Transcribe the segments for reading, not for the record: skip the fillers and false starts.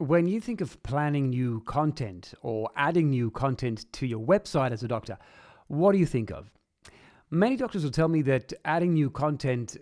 When you think of planning new content or adding new content to your website as a doctor, what do you think of? Many doctors will tell me that adding new content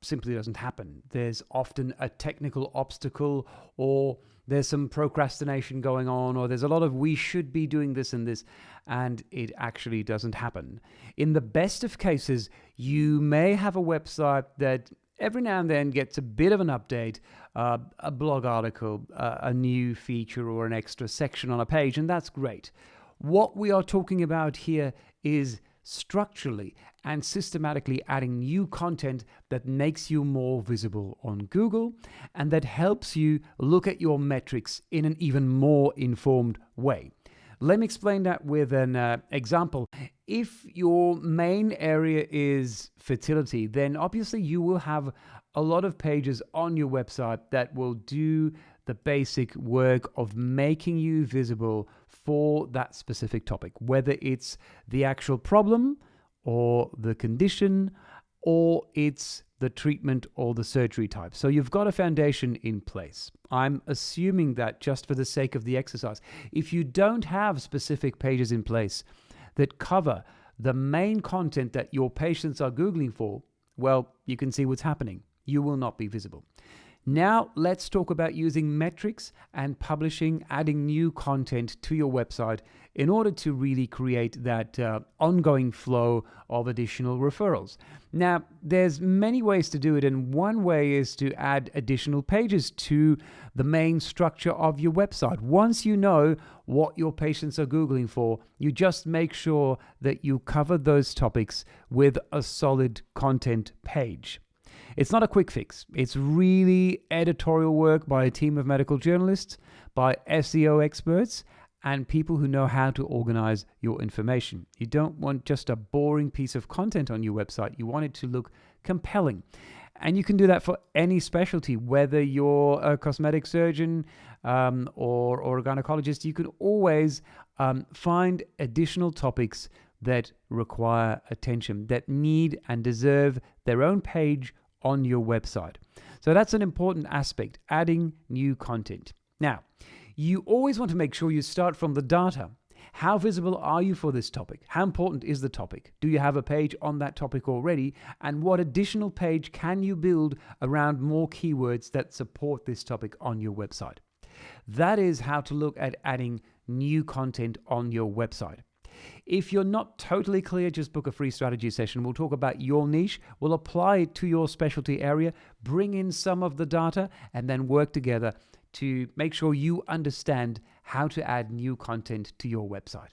simply doesn't happen. There's often a technical obstacle, or there's some procrastination going on, or there's a lot of we should be doing this and this, and it actually doesn't happen. In the best of cases, you may have a website that every now and then gets a bit of an update, a blog article, a new feature, or an extra section on a page, and that's great. What we are talking about here is structurally and systematically adding new content that makes you more visible on Google and that helps you look at your metrics in an even more informed way. Let me explain that with an example. If your main area is fertility, then obviously you will have a lot of pages on your website that will do the basic work of making you visible for that specific topic, whether it's the actual problem or the condition, or it's the treatment or the surgery type. So you've got a foundation in place. I'm assuming that just for the sake of the exercise. If you don't have specific pages in place that cover the main content that your patients are Googling for, well, you can see what's happening. You will not be visible. Now, let's talk about using metrics and publishing, adding new content to your website in order to really create that ongoing flow of additional referrals. Now, there's many ways to do it, and one way is to add additional pages to the main structure of your website. Once you know what your patients are Googling for, you just make sure that you cover those topics with a solid content page. It's not a quick fix. It's really editorial work by a team of medical journalists, by SEO experts, and people who know how to organize your information. You don't want just a boring piece of content on your website. You want it to look compelling. And you can do that for any specialty, whether you're a cosmetic surgeon or a gynecologist. You can always find additional topics that require attention, that need and deserve their own page on your website. So that's an important aspect, adding new content. Now, you always want to make sure you start from the data. How visible are you for this topic? How important is the topic? Do you have a page on that topic already? And what additional page can you build around more keywords that support this topic on your website? That is how to look at adding new content on your website. If you're not totally clear, just book a free strategy session. We'll talk about your niche. We'll apply it to your specialty area, bring in some of the data, and then work together to make sure you understand how to add new content to your website.